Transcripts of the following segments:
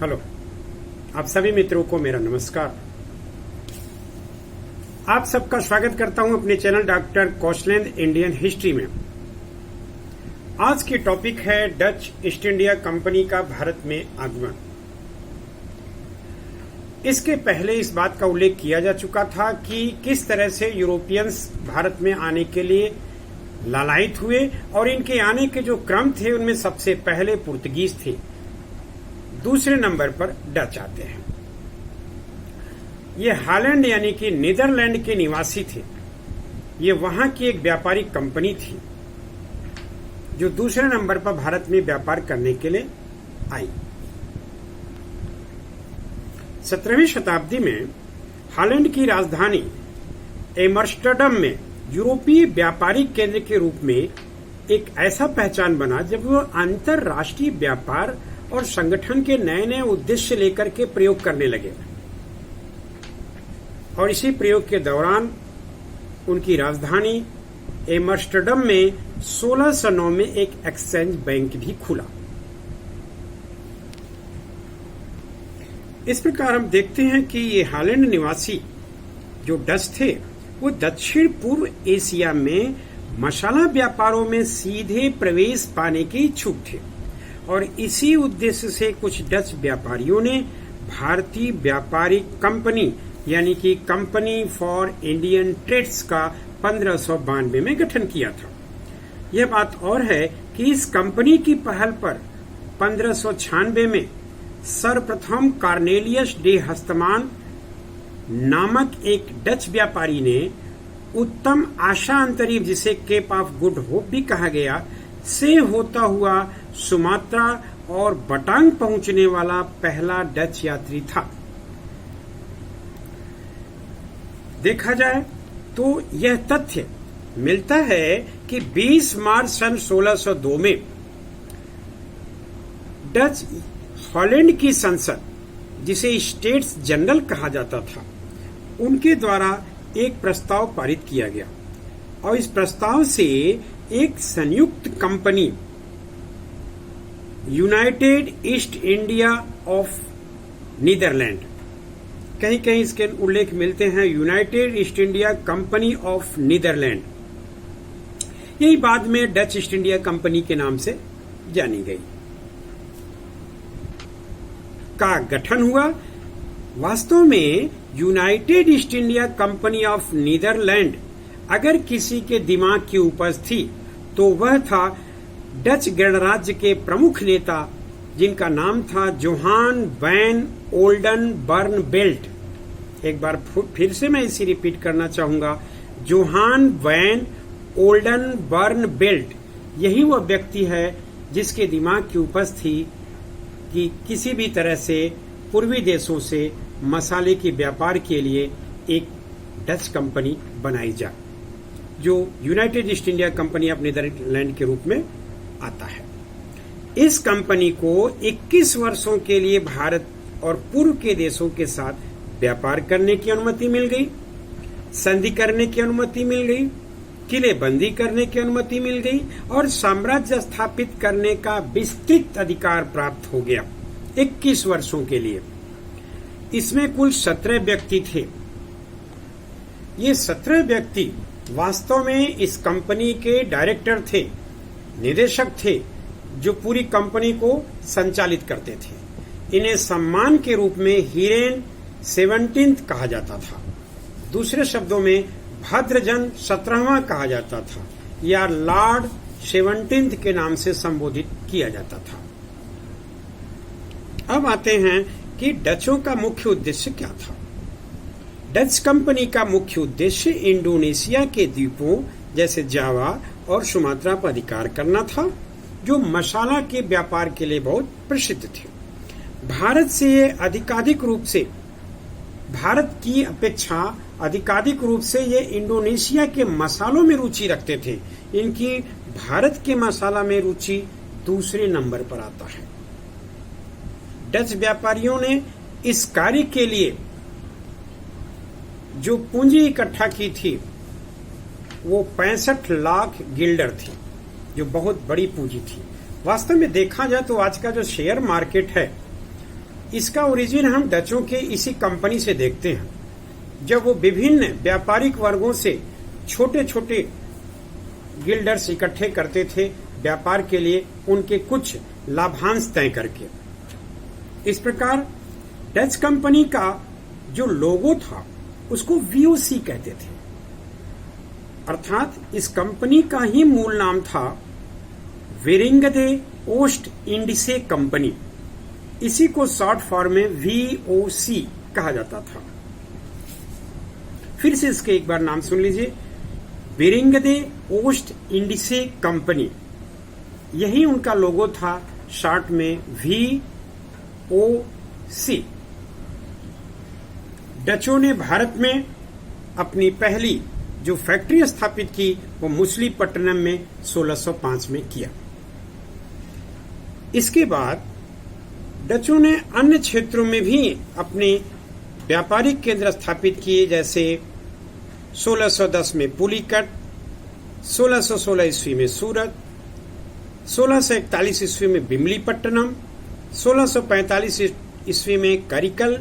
Hello, आप सभी मित्रों को मेरा नमस्कार। आप सबका स्वागत करता हूं अपने channel doctor Kaushalendra Indian history में। आज की टॉपिक है डच ईस्ट इंडिया कंपनी का भारत में आगमन। इसके पहले इस बात का उल्लेख किया जा चुका था कि किस तरह से यूरोपियंस भारत में आने के लिए लालायित हुए और इनके आने के जो क्रम थे उनमें सबसे पहले पुर्तगीज थे, दूसरे नंबर पर डच आते हैं। ये हॉलैंड यानी कि नीदरलैंड के निवासी थे। ये वहां की एक व्यापारिक कंपनी थी जो दूसरे नंबर पर भारत में व्यापार करने के लिए आई। 17वीं शताब्दी में हॉलैंड की राजधानी एम्स्टर्डम में यूरोपीय व्यापारिक केंद्र के रूप में एक ऐसा पहचान बना जब वो अंतरराष्ट्रीय व्यापार और संगठन के नए नए उद्देश्य लेकर के प्रयोग करने लगे। और इसी प्रयोग के दौरान उनकी राजधानी एम्स्टर्डम में 1609 में एक एक्सचेंज बैंक भी खुला। इस प्रकार हम देखते हैं कि ये हॉलैंड निवासी जो डच थे वो दक्षिण पूर्व एशिया में मसाला व्यापारों में सीधे प्रवेश पाने के इच्छुक थे और इसी उद्देश्य से कुछ डच व्यापारियों ने भारतीय व्यापारिक कंपनी यानी कि कंपनी फॉर इंडियन ट्रेड्स का 1592 में गठन किया था। यह बात और है कि इस कंपनी की पहल पर 1596 में सर्वप्रथम कार्नेलियस डे हस्तमान नामक एक डच व्यापारी ने उत्तम आशा अंतरिम, जिसे केप ऑफ गुड होप भी कहा गया, से होता हुआ सुमात्रा और बटांग पहुंचने वाला पहला डच यात्री था। देखा जाए तो यह तथ्य मिलता है कि 20 मार्च सन 1602 में डच हॉलैंड की संसद, जिसे स्टेट्स जनरल कहा जाता था, उनके द्वारा एक प्रस्ताव पारित किया गया और इस प्रस्ताव से एक संयुक्त company United East India of Netherland, कहीं कहीं इसके उल्लेख मिलते हैं United East India company of Netherland, यही बाद में डच ईस्ट इंडिया कंपनी के नाम से जानी गई, का गठन हुआ। वास्तव में United East India company of Netherland अगर किसी के दिमाग की उपज थी तो वह था डच गणराज्य के प्रमुख नेता जिनका नाम था जोहान वैन ओल्डनबर्नबेल्ट। एक बार फिर से मैं इसे रिपीट करना चाहूंगा, जोहान वैन ओल्डनबर्नबेल्ट। यही वह व्यक्ति है जिसके दिमाग की उपज थी कि किसी भी तरह से पूर्वी देशों से मसाले के व्यापार के लिए एक डच कंपनी बनाई जाए, जो United East India company of Netherland के रूप में आता है। इस कंपनी को 21 वर्षों के लिए भारत और पूर्व के देशों के साथ व्यापार करने की अनुमति मिल गई, संधि करने की अनुमति मिल गई, किलेबंदी करने की अनुमति मिल गई और साम्राज्य स्थापित करने का विस्तृत अधिकार प्राप्त हो गया 21 वर्षों के लिए। इसमें कुल 17 व्यक्ति थे। ये 17 व्यक्ति वास्तव में इस कंपनी के डायरेक्टर थे, निदेशक थे, जो पूरी कंपनी को संचालित करते थे। इन्हें सम्मान के रूप में हीरेन 17 कहा जाता था, दूसरे शब्दों में भद्रजन 17वां कहा जाता था या लॉर्ड 17 के नाम से संबोधित किया जाता था। अब आते हैं कि डचों का मुख्य उद्देश्य क्या था। डच कंपनी का मुख्य उद्देश्य इंडोनेशिया के द्वीपों जैसे जावा और सुमात्रा पर अधिकार करना था, जो मसाला के व्यापार के लिए बहुत प्रसिद्ध थे। भारत से ये भारत की अपेक्षा अधिकाधिक रूप से ये इंडोनेशिया के मसालों में रुचि रखते थे। इनकी भारत के मसाला में रुचि दूसरे नंबर पर आता है। डच व्यापारियों ने इस कार्य के लिए जो पूंजी इकट्ठा की थी वो 65 लाख गिल्डर थी, जो बहुत बड़ी पूंजी थी। वास्तव में देखा जाए तो आज का जो शेयर मार्केट है, इसका ओरिजिन हम डचों के इसी कंपनी से देखते हैं, जब वो विभिन्न व्यापारिक वर्गों से छोटे छोटे गिल्डर्स इकट्ठे करते थे व्यापार के लिए, उनके कुछ लाभांश तय करके। इस प्रकार डच कंपनी का जो लोगो था उसको वीओसी कहते थे, अर्थात इस कंपनी का ही मूल नाम था वेरिंगदे ओस्ट इंडिसे कंपनी। इसी को शॉर्ट फॉर्म में वीओसी कहा जाता था। फिर से इसके एक बार नाम सुन लीजिए, वेरिंगदे ओस्ट इंडिसे कंपनी, यही उनका लोगो था, शॉर्ट में वीओसी। डचों ने भारत में अपनी पहली जो फैक्ट्री स्थापित की वो मुसलीपट्टनम में 1605 में किया। इसके बाद डचों ने अन्य क्षेत्रों में भी अपने व्यापारिक केंद्र स्थापित किए, जैसे 1610 में पुलिकट, 1616 ईस्वी में सूरत, 1641 ईस्वी में बिमलीपट्टनम, 1645 ईस्वी में करिकल,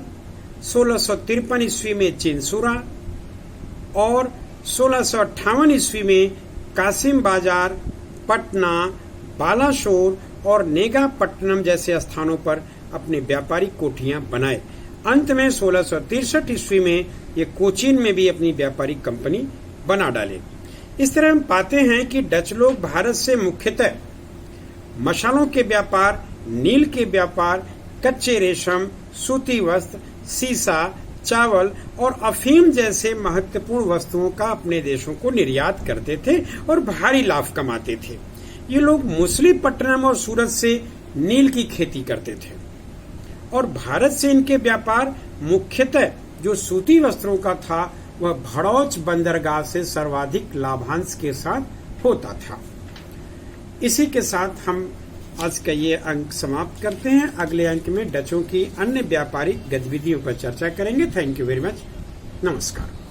1653 ईस्वी में चिंसुरा और 1658 ईस्वी में कासिम बाजार, पटना, बालाशोर और नेगापट्टनम जैसे स्थानों पर अपने व्यापारिक कोठियां बनाए। अंत में 1663 ईस्वी में ये कोचीन में भी अपनी व्यापारिक कंपनी बना डाले। इस तरह हम पाते हैं कि डच लोग भारत से मुख्यतः मसालों के व्यापार, नील के व्यापार, कच्चे रेशम, सूती वस्त्र, सीसा, चावल और अफीम जैसे महत्वपूर्ण वस्तुओं का अपने देशों को निर्यात करते थे और भारी लाभ कमाते थे। ये लोग मुसलीपट्टनम और सूरत से नील की खेती करते थे और भारत से इनके व्यापार मुख्यतः जो सूती वस्त्रों का था वह भड़ौच बंदरगाह से सर्वाधिक लाभांश के साथ होता था। इसी के साथ हम आज का ये अंक समाप्त करते हैं। अगले अंक में डचों की अन्य व्यापारिक गतिविधियों पर चर्चा करेंगे। Thank you very much. नमस्कार।